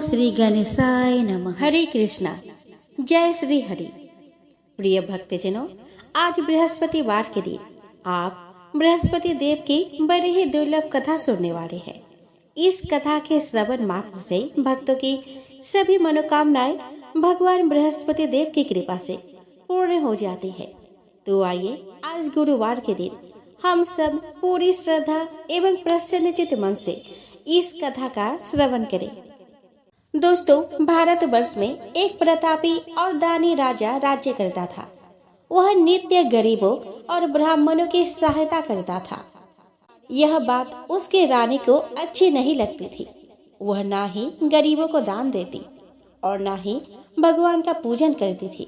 श्री गणेशाय नमः। हरे कृष्णा। जय श्री हरि। प्रिय भक्तजनों, आज बृहस्पतिवार के दिन आप बृहस्पति देव की बड़ी ही दुर्लभ कथा सुनने वाले हैं। इस कथा के श्रवण मात्र से भक्तों की सभी मनोकामनाएं भगवान बृहस्पति देव की कृपा से पूर्ण हो जाती है। तो आइए आज गुरुवार के दिन हम सब पूरी श्रद्धा एवं प्रसन्नचित मन से इस कथा का श्रवण करें। दोस्तों, भारतवर्ष में एक प्रतापी और दानी राजा राज्य करता था। वह नित्य गरीबों और ब्राह्मणों की सहायता करता था। यह बात उसके रानी को अच्छी नहीं लगती थी। वह ना ही गरीबों को दान देती और ना ही भगवान का पूजन करती थी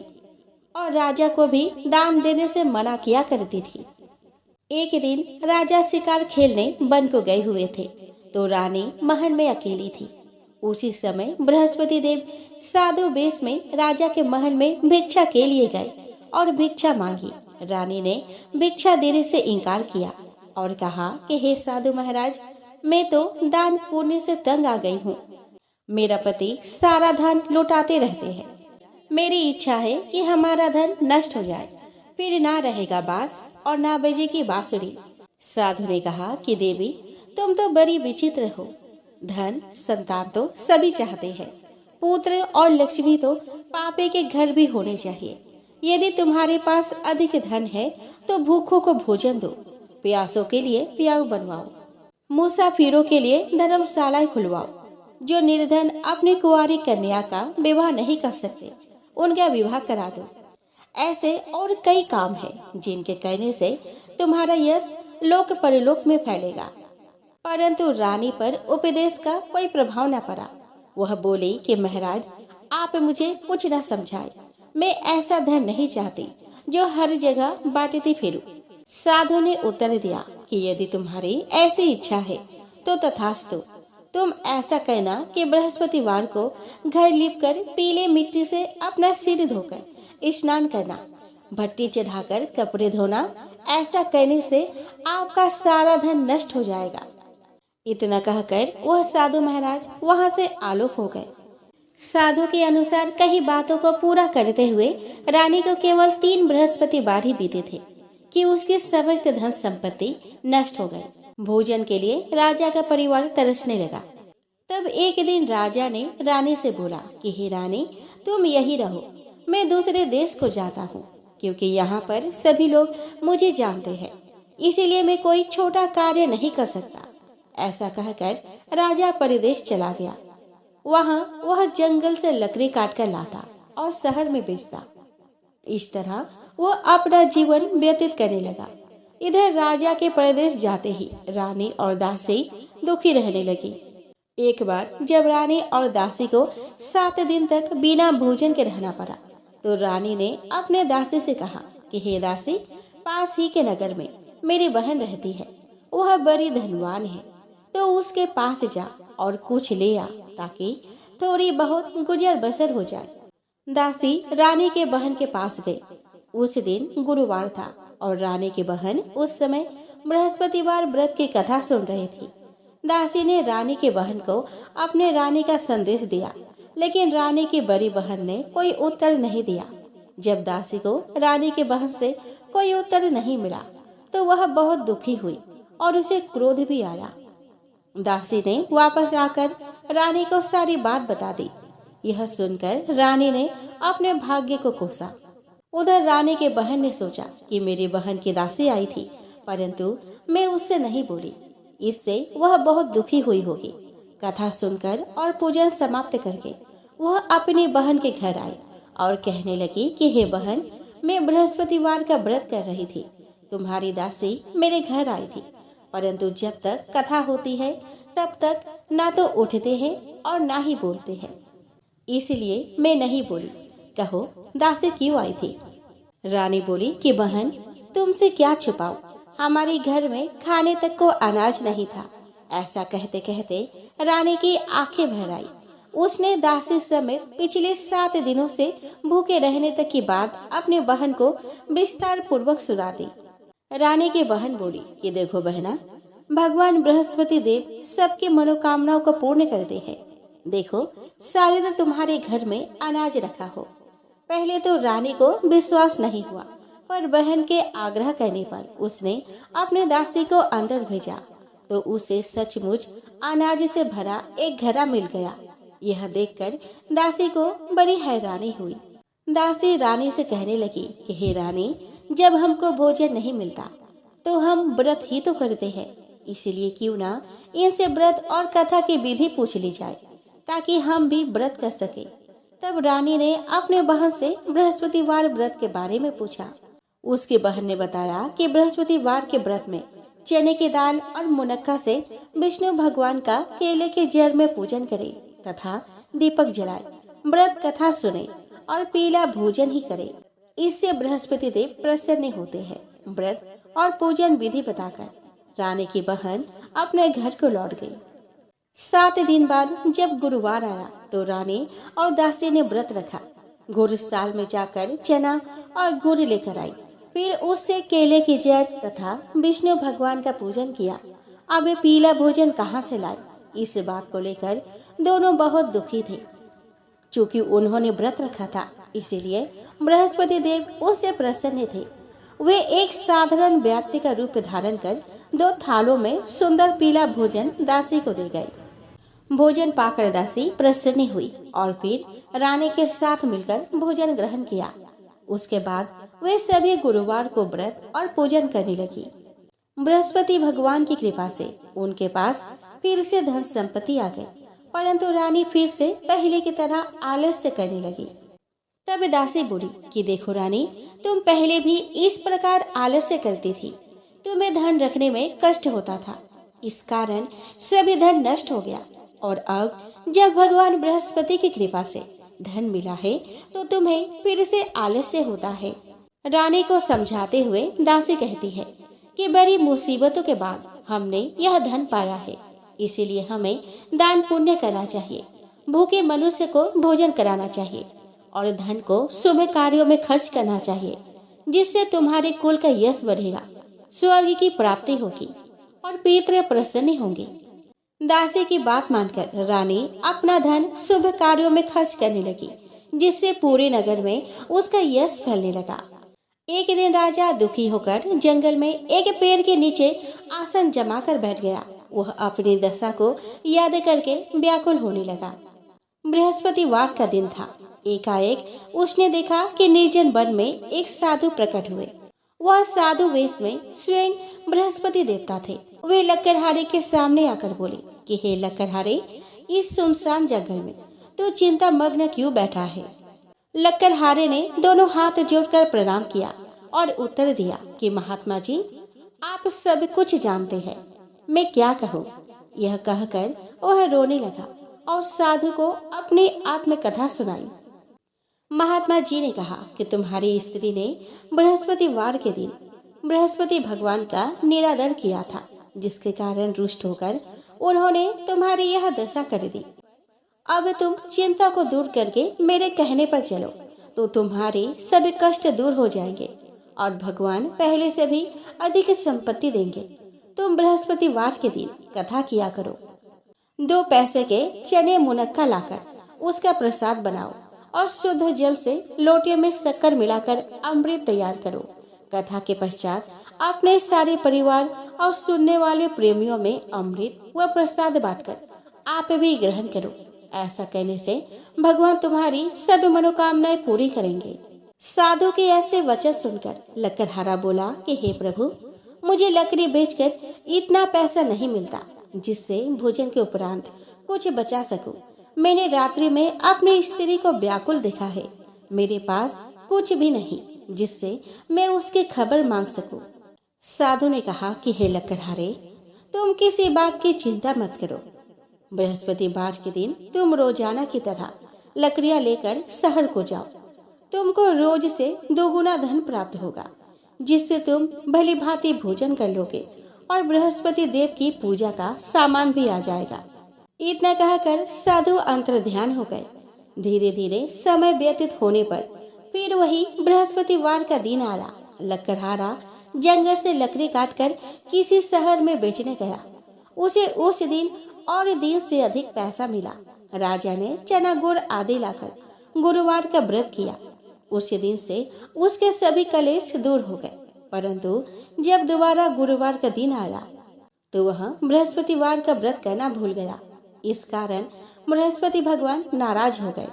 और राजा को भी दान देने से मना किया करती थी। एक दिन राजा शिकार खेलने वन को गए हुए थे तो रानी महल में अकेली थी। उसी समय बृहस्पति देव साधु वेश में राजा के महल में भिक्षा के लिए गए और भिक्षा मांगी। रानी ने भिक्षा देने से इनकार किया और कहा कि हे साधु महाराज, मैं तो दान पुण्य से तंग आ गई हूँ। मेरा पति सारा धन लुटाते रहते हैं। मेरी इच्छा है कि हमारा धन नष्ट हो जाए, फिर ना रहेगा बांस और ना बजेगी बांसुरी। साधु ने कहा कि देवी, तुम तो बड़ी विचित्र हो। धन संतान तो सभी चाहते हैं, पुत्र और लक्ष्मी तो पापे के घर भी होने चाहिए। यदि तुम्हारे पास अधिक धन है तो भूखों को भोजन दो, प्यासों के लिए प्याऊ बनवाओ, मुसाफिरों के लिए धर्मशालाएं खुलवाओ। जो निर्धन अपनी कुंवारी कन्या का विवाह नहीं कर सकते, उनका विवाह करा दो। ऐसे और कई काम हैं जिनके करने से तुम्हारा यश लोक परलोक में फैलेगा। परंतु रानी पर उपदेश का कोई प्रभाव न पड़ा। वह बोली कि महाराज, आप मुझे कुछ न समझाए। मैं ऐसा धन नहीं चाहती जो हर जगह बांटती फिरूं। साधु ने उत्तर दिया कि यदि तुम्हारी ऐसी इच्छा है तो तथास्तु। तुम ऐसा करना कि बृहस्पतिवार को घर लीपकर पीले मिट्टी से अपना सिर धोकर स्नान करना, भट्टी चढ़ाकर कपड़े धोना। ऐसा करने से आपका सारा धन नष्ट हो जाएगा। इतना कहकर वह साधु महाराज वहां से आलोक हो गए। साधु के अनुसार कई बातों को पूरा करते हुए रानी को केवल 3 बृहस्पतिवार ही बीते थे कि उसकी समस्त धन संपत्ति नष्ट हो गई। भोजन के लिए राजा का परिवार तरसने लगा। तब एक दिन राजा ने रानी से बोला कि हे रानी, तुम यही रहो, मैं दूसरे देश को जाता हूँ, क्योंकि यहाँ पर सभी लोग मुझे जानते हैं, इसीलिए मैं कोई छोटा कार्य नहीं कर सकता। ऐसा कहकर राजा परदेश चला गया। वहाँ वह जंगल से लकड़ी काट कर लाता और शहर में बेचता। इस तरह वह अपना जीवन व्यतीत करने लगा। इधर राजा के परदेश जाते ही रानी और दासी दुखी रहने लगी। एक बार जब रानी और दासी को 7 दिन तक बिना भोजन के रहना पड़ा तो रानी ने अपने दासी से कहा कि हे दासी, पास ही के नगर में मेरी बहन रहती है। वह बड़ी धनवान है, तो उसके पास जा और कुछ ले आ ताकि थोड़ी बहुत गुजर बसर हो जाए। दासी रानी के बहन के पास गई। उस दिन गुरुवार था और रानी की बहन उस समय बृहस्पतिवार व्रत की कथा सुन रही थी। दासी ने रानी की बहन को अपने रानी का संदेश दिया, लेकिन रानी की बड़ी बहन ने कोई उत्तर नहीं दिया। जब दासी को रानी की बहन से कोई उत्तर नहीं मिला तो वह बहुत दुखी हुई और उसे क्रोध भी आया। दासी ने वापस आकर रानी को सारी बात बता दी। यह सुनकर रानी ने अपने भाग्य को कोसा। उधर रानी के बहन ने सोचा कि मेरी बहन की दासी आई थी, परंतु मैं उससे नहीं बोली, इससे वह बहुत दुखी हुई होगी। कथा सुनकर और पूजन समाप्त करके वह अपनी बहन के घर आई और कहने लगी कि हे बहन, मैं बृहस्पतिवार का व्रत कर रही थी। तुम्हारी दासी मेरे घर आई थी, परंतु जब तक कथा होती है तब तक ना तो उठते हैं और ना ही बोलते हैं, इसलिए मैं नहीं बोली। कहो दासी क्यों आई थी? रानी बोली कि बहन, तुमसे क्या छुपाऊं, हमारे घर में खाने तक को अनाज नहीं था। ऐसा कहते कहते रानी की आंखें भर आई। उसने दासी समेत पिछले 7 दिनों से भूखे रहने तक की बात अपने बहन को विस्तार पूर्वक सुना दी। रानी की बहन बोली कि देखो बहना, भगवान बृहस्पति देव सबकी मनोकामनाओं को पूर्ण करते हैं। देखो शायद तुम्हारे घर में अनाज रखा हो। पहले तो रानी को विश्वास नहीं हुआ, पर बहन के आग्रह करने पर उसने अपने दासी को अंदर भेजा तो उसे सचमुच अनाज से भरा एक घड़ा मिल गया। यह देखकर दासी को बड़ी हैरानी हुई। दासी रानी से कहने लगी कि हे रानी, जब हमको भोजन नहीं मिलता तो हम व्रत ही तो करते हैं, इसीलिए क्यों ना इनसे व्रत और कथा की विधि पूछ ली जाए ताकि हम भी व्रत कर सके। तब रानी ने अपने बहन से बृहस्पतिवार व्रत के बारे में पूछा। उसकी बहन ने बताया कि बृहस्पतिवार के व्रत में चने की दाल और मुनक्का से विष्णु भगवान का केले के जड़ में पूजन करे तथा दीपक जलाए, व्रत कथा सुने और पीला भोजन ही करे। इससे बृहस्पति देव प्रसन्न होते हैं। व्रत और पूजन विधि बताकर रानी की बहन अपने घर को लौट गई। 7 दिन बाद जब गुरुवार आया तो रानी और दासी ने व्रत रखा। गुरुसाल में जाकर चना और गुड़ लेकर आई, फिर उससे केले की जड़ तथा विष्णु भगवान का पूजन किया। अब ये पीला भोजन कहाँ से लाए, इस बात को लेकर दोनों बहुत दुखी थे। चूँकि उन्होंने व्रत रखा था, इसीलिए बृहस्पति देव उससे प्रसन्न थे। वे एक साधारण व्यक्ति का रूप धारण कर 2 थालों में सुंदर पीला भोजन दासी को दे गए। भोजन पाकर दासी प्रसन्न हुई और फिर रानी के साथ मिलकर भोजन ग्रहण किया। उसके बाद वे सभी गुरुवार को व्रत और पूजन करने लगी। बृहस्पति भगवान की कृपा से उनके पास फिर से धन संपत्ति आ गई, परंतु रानी फिर से पहले की तरह आलस्य करने लगी। तब दासी बोली कि देखो रानी, तुम पहले भी इस प्रकार आलस्य करती थी, तुम्हें धन रखने में कष्ट होता था, इस कारण सभी धन नष्ट हो गया, और अब जब भगवान बृहस्पति की कृपा से धन मिला है तो तुम्हें फिर से आलस्य होता है। रानी को समझाते हुए दासी कहती है कि बड़ी मुसीबतों के बाद हमने यह धन पाया है, इसीलिए हमें दान पुण्य करना चाहिए, भूखे मनुष्य को भोजन कराना चाहिए और धन को शुभ कार्यों में खर्च करना चाहिए, जिससे तुम्हारे कुल का यश बढ़ेगा, स्वर्ग की प्राप्ति होगी और पितृ प्रसन्न होंगे। दासी की बात मानकर रानी अपना धन शुभ कार्यों में खर्च करने लगी, जिससे पूरे नगर में उसका यश फैलने लगा। एक दिन राजा दुखी होकर जंगल में एक पेड़ के नीचे आसन जमा कर बैठ गया। वह अपनी दशा को याद करके व्याकुल होने लगा। बृहस्पतिवार का दिन था। एकाएक उसने देखा कि निर्जन वन में एक साधु प्रकट हुए। वह साधु वेश में स्वयं बृहस्पति देवता थे। वे लक्कड़हारे के सामने आकर बोले कि हे लक्कड़हारे, इस सुनसान जंगल में तू चिंता मग्न क्यों बैठा है? लक्कड़हारे ने दोनों हाथ जोड़कर प्रणाम किया और उत्तर दिया कि महात्मा जी, आप सब कुछ जानते हैं, मैं क्या कहूँ। यह कहकर वह रोने लगा और साधु को अपनी आत्मकथा सुनाई। महात्मा जी ने कहा कि तुम्हारी स्त्री ने बृहस्पतिवार के दिन बृहस्पति भगवान का निरादर किया था, जिसके कारण रुष्ट होकर उन्होंने तुम्हारी यह दशा कर दी। अब तुम चिंता को दूर करके मेरे कहने पर चलो तो तुम्हारे सभी कष्ट दूर हो जाएंगे और भगवान पहले से भी अधिक संपत्ति देंगे। तुम बृहस्पतिवार के दिन कथा किया करो। 2 पैसे के चने मुनक्का लाकर उसका प्रसाद बनाओ और शुद्ध जल से लोटे में शक्कर मिलाकर अमृत तैयार करो। कथा के पश्चात अपने सारे परिवार और सुनने वाले प्रेमियों में अमृत व प्रसाद बांटकर आप भी ग्रहण करो। ऐसा कहने से भगवान तुम्हारी सब मनोकामनाएं पूरी करेंगे। साधु के ऐसे वचन सुनकर लक्कड़हारा बोला कि हे प्रभु, मुझे लकड़ी बेचकर इतना पैसा नहीं मिलता जिससे भोजन के उपरांत कुछ बचा सकूं। मैंने रात्रि में अपनी स्त्री को व्याकुल देखा है। मेरे पास कुछ भी नहीं जिससे मैं उसकी खबर मांग सकूं। साधु ने कहा कि हे लक्कड़हारे, तुम किसी बात की चिंता मत करो। बृहस्पतिवार के दिन तुम रोजाना की तरह लकड़ियां लेकर शहर को जाओ। तुमको रोज से 2 गुना धन प्राप्त होगा, जिससे तुम भली भांति भोजन कर लोगे और बृहस्पति देव की पूजा का सामान भी आ जाएगा। इतना कहकर साधु अंतर ध्यान हो गए। धीरे धीरे समय व्यतीत होने पर फिर वही बृहस्पतिवार का दिन आया। लक्कड़हारा जंगल से लकड़ी काटकर किसी शहर में बेचने गया। उसे उस दिन और दिन से अधिक पैसा मिला। राजा ने चना गुड़ आदि लाकर गुरुवार का व्रत किया। उस दिन से उसके सभी कलेश दूर हो गए। परंतु जब दोबारा गुरुवार का दिन आया तो वह बृहस्पतिवार का व्रत करना भूल गया। इस कारण बृहस्पति भगवान नाराज हो गए।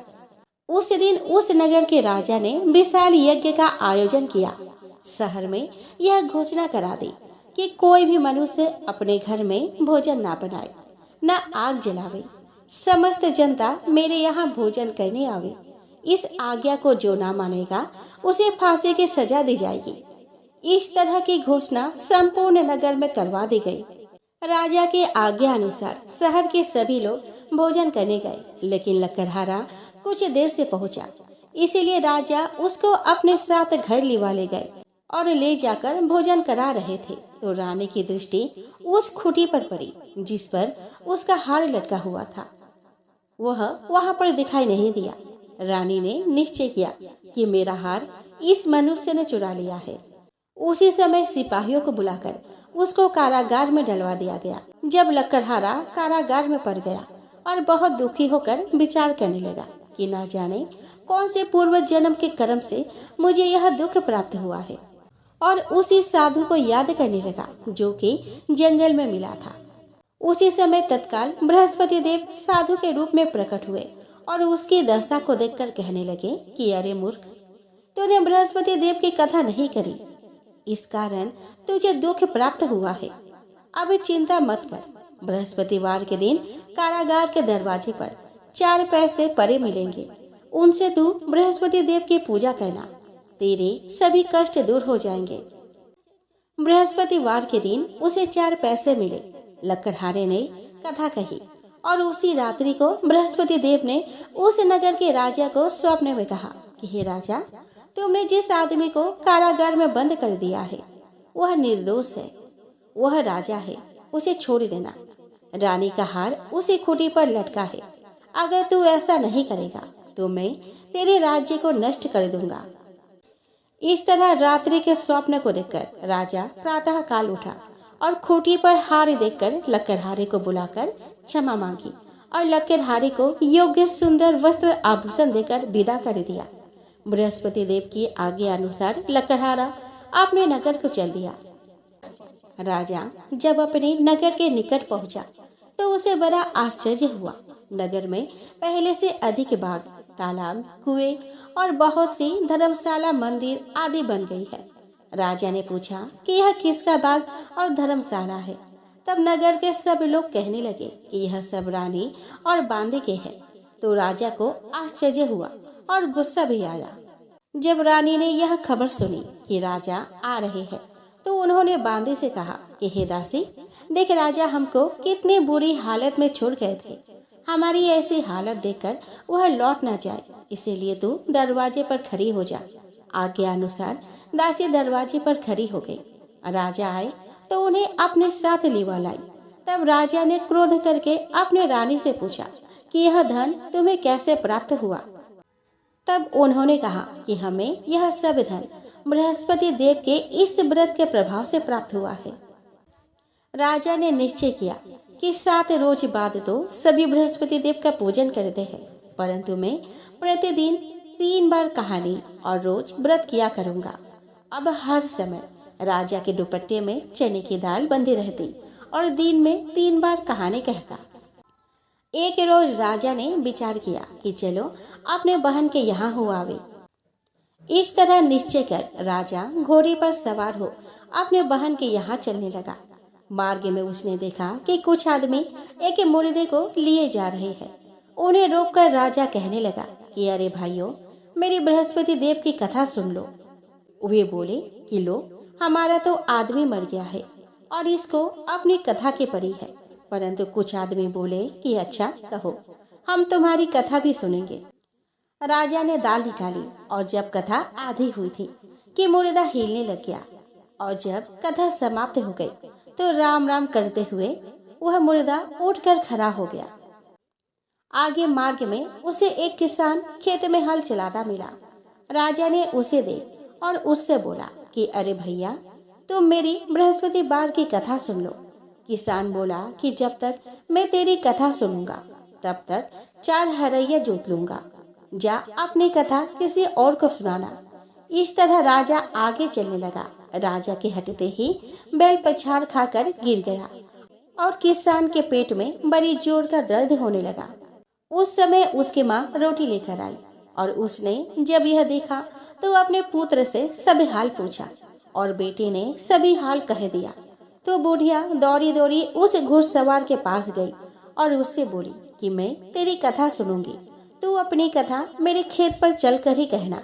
उस दिन उस नगर के राजा ने विशाल यज्ञ का आयोजन किया। शहर में यह घोषणा करा दी कि कोई भी मनुष्य अपने घर में भोजन ना बनाए, न आग जलावे। समस्त जनता मेरे यहाँ भोजन करने आवे। इस आज्ञा को जो ना मानेगा उसे फांसी की सजा दी जाएगी। इस तरह की घोषणा संपूर्ण नगर में करवा दी गई। राजा के आज्ञा अनुसार शहर के सभी लोग भोजन करने गए, लेकिन लकड़हारा कुछ देर से पहुंचा। इसीलिए राजा उसको अपने साथ घर लिवा ले गए और ले जाकर भोजन करा रहे थे तो रानी की दृष्टि उस खूंटी पर पड़ी जिस पर उसका हार लटका हुआ था। वह वहां पर दिखाई नहीं दिया। रानी ने निश्चय किया कि मेरा हार इस मनुष्य ने चुरा लिया है। उसी समय सिपाहियों को बुलाकर उसको कारागार में डलवा दिया गया। जब लकड़हारा कारागार में पड़ गया और बहुत दुखी होकर विचार करने लगा कि ना जाने कौन से पूर्व जन्म के कर्म से मुझे यह दुख प्राप्त हुआ है, और उसी साधु को याद करने लगा जो कि जंगल में मिला था। उसी समय तत्काल बृहस्पति देव साधु के रूप में प्रकट हुए और उसकी दशा को देखकर कहने लगे कि अरे मूर्ख, तूने बृहस्पति देव की कथा नहीं करी, इस कारण तुझे दुख प्राप्त हुआ है। अब चिंता मत कर। बृहस्पतिवार के दिन कारागार के दरवाजे पर 4 पैसे परे मिलेंगे। उनसे तू बृहस्पति देव की पूजा करना, तेरे सभी कष्ट दूर हो जाएंगे। बृहस्पतिवार के दिन उसे 4 पैसे मिले। लकड़हारे ने कथा कही और उसी रात्रि को बृहस्पति देव ने उस नगर के राजा को स्वप्न में कहा कि हे राजा, तुमने जिस आदमी को कारागार में बंद कर दिया है वह निर्दोष है, वह राजा है, उसे छोड़ देना। रानी का हार उसी खूंटी पर लटका है। अगर तू ऐसा नहीं करेगा तो मैं तेरे राज्य को नष्ट कर दूंगा। इस तरह रात्रि के स्वप्न को देखकर राजा प्रातः काल उठा और खूंटी पर हार देखकर लकड़हारे को बुलाकर क्षमा मांगी और लकड़हारे को योग्य सुंदर वस्त्र आभूषण देकर विदा कर दिया। बृहस्पति देव की आज्ञा अनुसार लकड़हारा अपने नगर को चल दिया। राजा जब अपने नगर के निकट पहुंचा तो उसे बड़ा आश्चर्य हुआ। नगर में पहले से अधिक बाग, तालाब, कुएं और बहुत सी धर्मशाला, मंदिर आदि बन गई है। राजा ने पूछा कि यह किसका बाग और धर्मशाला है। तब नगर के सब लोग कहने लगे कि यह सब रानी और बांदे के है। तो राजा को आश्चर्य हुआ और गुस्सा भी आया। जब रानी ने यह खबर सुनी कि राजा आ रहे हैं तो उन्होंने बांदे से कहा कि हे दासी, देख राजा हमको कितनी बुरी हालत में छोड़ गए थे। हमारी ऐसी हालत देखकर वह लौट न जाए, इसीलिए तू दरवाजे पर खड़ी हो जा। आज्ञा अनुसार दासी दरवाजे पर खड़ी हो गई। राजा आए तो उन्हें अपने साथ लिवा लाई। तब राजा ने क्रोध करके अपने रानी से पूछा कि यह धन तुम्हें कैसे प्राप्त हुआ। तब उन्होंने कहा कि हमें यह सब धन बृहस्पति देव के इस व्रत के प्रभाव से प्राप्त हुआ है। राजा ने निश्चय किया कि 7 रोज बाद तो सभी बृहस्पति देव का पूजन करते हैं, परंतु मैं प्रतिदिन 3 बार कहानी और रोज व्रत किया करूंगा। अब हर समय राजा के दुपट्टे में चने की दाल बंधी रहती और दिन में 3 बार कहानी कहता। एक रोज राजा ने विचार किया कि चलो अपने बहन के यहाँ हो आवे। इस तरह निश्चय कर राजा घोड़े पर सवार हो अपने बहन के यहाँ चलने लगा। मार्ग में उसने देखा कि कुछ आदमी एक मुर्दे को लिए जा रहे हैं। उन्हें रोककर राजा कहने लगा कि अरे भाइयों, मेरी बृहस्पति देव की कथा सुन लो। वे बोले कि लो, हमारा तो आदमी मर गया है और इसको अपनी कथा की पड़ी है। परंतु कुछ आदमी बोले कि अच्छा कहो, हम तुम्हारी कथा भी सुनेंगे। राजा ने दाल निकाली और जब कथा आधी हुई थी कि मुर्दा हिलने लग गया और जब कथा समाप्त हो गई तो राम राम करते हुए वह मुर्दा उठकर खड़ा हो गया। आगे मार्ग में उसे एक किसान खेत में हल चलाता मिला। राजा ने उसे देख और उससे बोला कि अरे भैया, तुम मेरी बृहस्पतिवार की कथा सुन लो। किसान बोला कि जब तक मैं तेरी कथा सुनूंगा तब तक 4 हरैया जोत लूंगा। जा अपनी कथा किसी और को सुनाना। इस तरह राजा आगे चलने लगा। राजा के हटते ही बैल पछाड़ खाकर गिर गया और किसान के पेट में बड़ी जोर का दर्द होने लगा। उस समय उसकी माँ रोटी लेकर आई और उसने जब यह देखा तो अपने पुत्र से सभी हाल पूछा और बेटे ने सभी हाल कह दिया। तो बुढ़िया दौड़ी दौड़ी उस घुड़सवार के पास गई और उससे बोली कि मैं तेरी कथा सुनूंगी, तू अपनी कथा मेरे खेत पर चलकर ही कहना।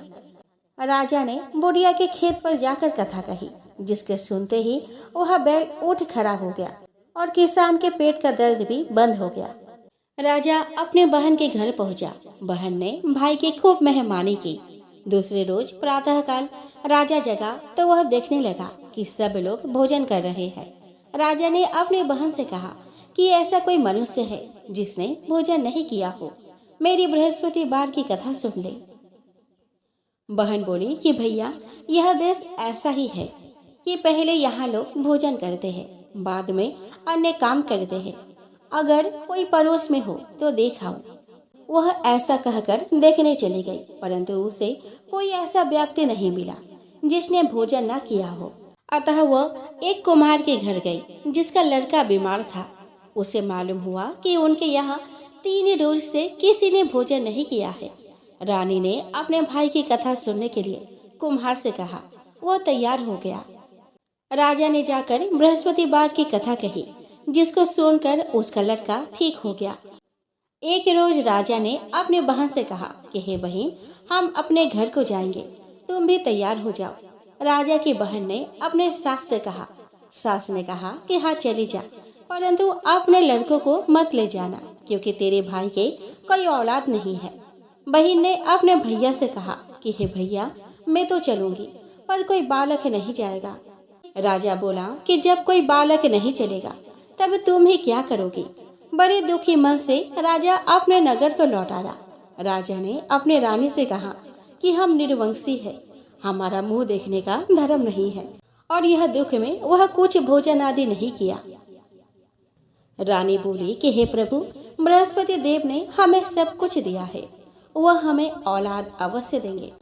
राजा ने बुढ़िया के खेत पर जाकर कथा कही, जिसके सुनते ही वह बैल उठ खड़ा हो गया और किसान के पेट का दर्द भी बंद हो गया। राजा अपने बहन के घर पहुंचा। बहन ने भाई की खूब मेहमानी की। दूसरे रोज प्रातःकाल राजा जगा तो वह देखने लगा कि सब लोग भोजन कर रहे हैं। राजा ने अपनी बहन से कहा कि ऐसा कोई मनुष्य है जिसने भोजन नहीं किया हो, मेरी बृहस्पतिवार की कथा सुन ले। बहन बोली कि भैया, यह देश ऐसा ही है कि पहले यहाँ लोग भोजन करते हैं, बाद में अन्य काम करते हैं। अगर कोई पड़ोस में हो तो देखाओ। वह ऐसा कहकर देखने चली गई, परंतु उसे कोई ऐसा व्यक्ति नहीं मिला जिसने भोजन न किया हो। अतः वह एक कुम्हार के घर गई जिसका लड़का बीमार था। उसे मालूम हुआ कि उनके यहाँ 3 रोज से किसी ने भोजन नहीं किया है। रानी ने अपने भाई की कथा सुनने के लिए कुम्हार से कहा। वह तैयार हो गया। राजा ने जाकर बृहस्पतिवार की कथा कही, जिसको सुनकर उसका लड़का ठीक हो गया। एक रोज राजा ने अपने बहन से कहा कि हे बहन, हम अपने घर को जाएंगे, तुम भी तैयार हो जाओ। राजा की बहन ने अपने सास से कहा। सास ने कहा कि हाँ चली जा, परंतु अपने लड़कों को मत ले जाना, क्योंकि तेरे भाई के कोई औलाद नहीं है। बहन ने अपने भैया से कहा कि हे भैया, मैं तो चलूंगी, पर कोई बालक नहीं जाएगा। राजा बोला कि जब कोई बालक नहीं चलेगा तब तुम ही क्या करोगी। बड़े दुखी मन से राजा अपने नगर को लौट आया। राजा ने अपने रानी से कहा कि हम निर्वंशी है, हमारा मुंह देखने का धर्म नहीं है, और यह दुख में वह कुछ भोजन आदि नहीं किया। रानी बोली कि हे प्रभु, बृहस्पति देव ने हमें सब कुछ दिया है, वह हमें औलाद अवश्य देंगे।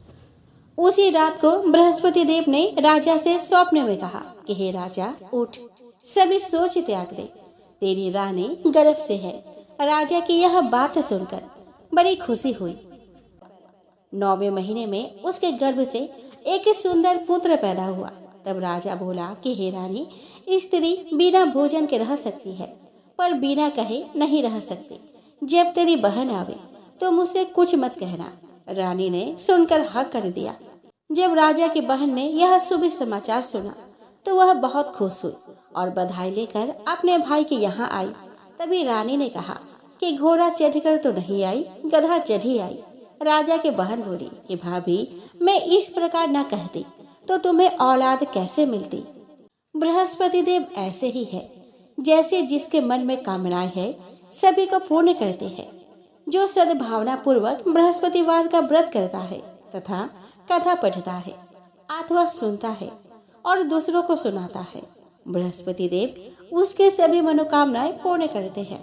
उसी रात को बृहस्पति देव ने राजा से स्वप्न में कहा कि हे राजा, उठ, सभी सोच त्याग दे, तेरी रानी गर्भ से है। राजा की यह बात सुनकर बड़ी खुशी हुई। 9वें महीने में उसके गर्भ से एक सुंदर पुत्र पैदा हुआ। तब राजा बोला कि हे रानी, स्त्री बिना भोजन के रह सकती है, पर बिना कहे नहीं रह सकती। जब तेरी बहन आवे तो मुझसे कुछ मत कहना। रानी ने सुनकर हाँ कर दिया। जब राजा की बहन ने यह शुभ समाचार सुना तो वह बहुत खुश हुई और बधाई लेकर अपने भाई के यहाँ आई। तभी रानी ने कहा कि घोड़ा चढ़कर तो नहीं आई, गधा चढ़ी आई। राजा की बहन बोली कि भाभी, मैं इस प्रकार न कहती तो तुम्हें औलाद कैसे मिलती। बृहस्पति देव ऐसे ही है, जैसे जिसके मन में कामनाएं है सभी को पूर्ण करते हैं। जो सद्भावना पूर्वक बृहस्पतिवार का व्रत करता है तथा कथा पढ़ता है अथवा सुनता है और दूसरों को सुनाता है, बृहस्पति देव उसके सभी मनोकामनाएं पूर्ण करते हैं।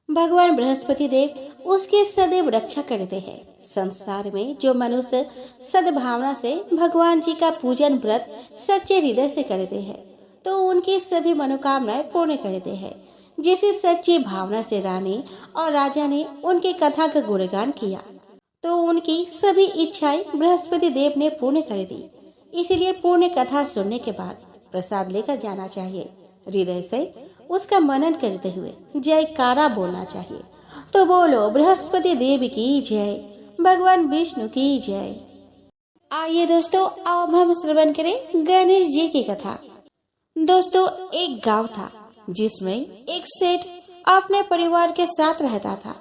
भगवान बृहस्पति देव उसकी सदैव रक्षा करते हैं। संसार में जो मनुष्य सद्भावना से भगवान जी का पूजन व्रत सच्चे हृदय से करते हैं तो उनकी सभी मनोकामनाएं पूर्ण करते हैं। जिसे सच्ची भावना से रानी और राजा ने उनकी कथा का गुणगान किया तो उनकी सभी इच्छाएं बृहस्पति देव ने पूर्ण कर दी। इसलिए पूर्ण कथा सुनने के बाद प्रसाद लेकर जाना चाहिए। हृदय से उसका मनन करते हुए जयकारा बोलना चाहिए। तो बोलो बृहस्पति देव की जय, भगवान विष्णु की जय। आइए दोस्तों, अब हम श्रवण करें गणेश जी की कथा। दोस्तों, एक गांव था जिसमें एक सेठ अपने परिवार के साथ रहता था।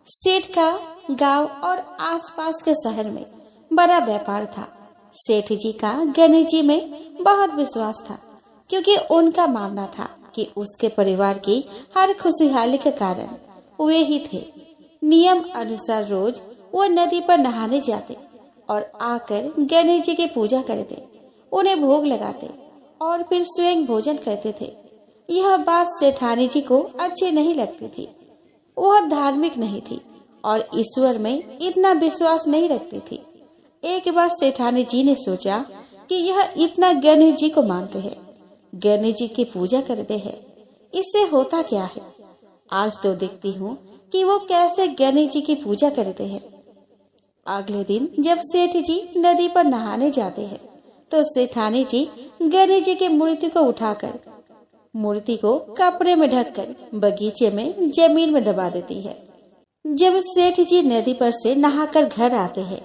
सेठ का गांव और आसपास के शहर में बड़ा व्यापार था। सेठ जी का गणेश जी में बहुत विश्वास था, क्योंकि उनका मानना था कि उसके परिवार की हर खुशहाली के कारण वे ही थे। नियम अनुसार रोज वो नदी पर नहाने जाते और आकर गणेश जी की पूजा करते, उन्हें भोग लगाते और फिर स्वयं भोजन करते थे। यह बात सेठानी जी को अच्छी नहीं लगती थी। वह धार्मिक नहीं थी और ईश्वर में इतना विश्वास नहीं रखती थी। एक बार सेठानी जी ने सोचा कि यह इतना गणेश जी को मानते हैं, गणेश जी की पूजा करते हैं, इससे होता क्या है? आज तो देखती हूँ कि वो कैसे गणेश जी की पूजा करते हैं। अगले दिन जब सेठ जी नदी पर नहाने जाते हैं तो सेठानी जी गणेश जी की मूर्ति को उठाकर मूर्ति को कपड़े में ढककर बगीचे में जमीन में दबा देती है। जब सेठ जी नदी पर से नहाकर घर आते हैं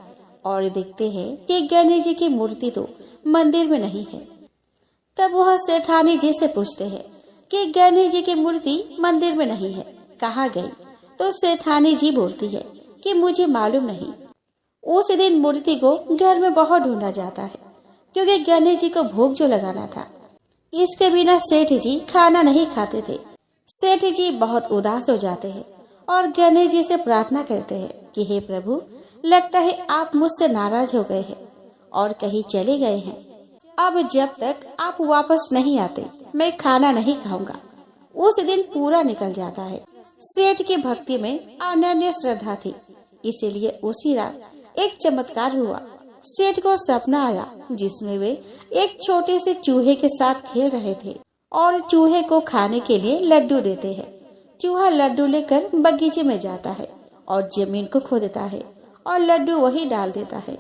और देखते हैं कि गणेश जी की मूर्ति तो मंदिर में नहीं है, तब वह सेठानी जी से पूछते हैं कि गणेश जी की मूर्ति मंदिर में नहीं है, कहाँ गई? तो सेठानी जी बोलती है कि मुझे मालूम नहीं। उस दिन मूर्ति को घर में बहुत ढूंढा जाता है क्योंकि गणेश जी को भोग जो लगाना था। इसके बिना सेठ जी खाना नहीं खाते थे। सेठ जी बहुत उदास हो जाते हैं और गणेश जी से प्रार्थना करते हैं कि हे प्रभु, लगता है आप मुझसे नाराज हो गए हैं और कहीं चले गए हैं। अब जब तक आप वापस नहीं आते मैं खाना नहीं खाऊंगा। उस दिन पूरा निकल जाता है। सेठ की भक्ति में अनन्य श्रद्धा थी, इसीलिए उसी रात एक चमत्कार हुआ। सेठ को सपना आया जिसमें वे एक छोटे से चूहे के साथ खेल रहे थे और चूहे को खाने के लिए लड्डू देते हैं। चूहा लड्डू लेकर बगीचे में जाता है और जमीन को खोदता है और लड्डू वही डाल देता है।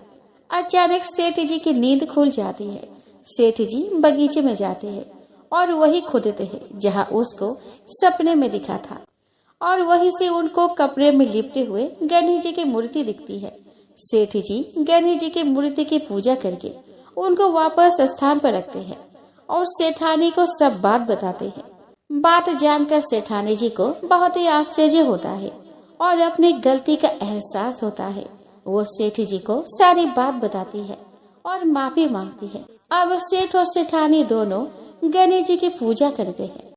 अचानक सेठ जी की नींद खुल जाती है। सेठ जी बगीचे में जाते हैं और वही खोदते हैं जहाँ उसको सपने में दिखा था और वहीं से उनको कपड़े में लिपटे हुए गणेश जी की मूर्ति दिखती है। सेठ जी गणेश जी की मूर्ति की पूजा करके उनको वापस स्थान पर रखते हैं और सेठानी को सब बात बताते हैं। बात जानकर सेठानी जी को बहुत ही आश्चर्य होता है और अपनी गलती का एहसास होता है। वो सेठ जी को सारी बात बताती है और माफी मांगती है। अब सेठ और सेठानी दोनों गणेश जी की पूजा करते हैं।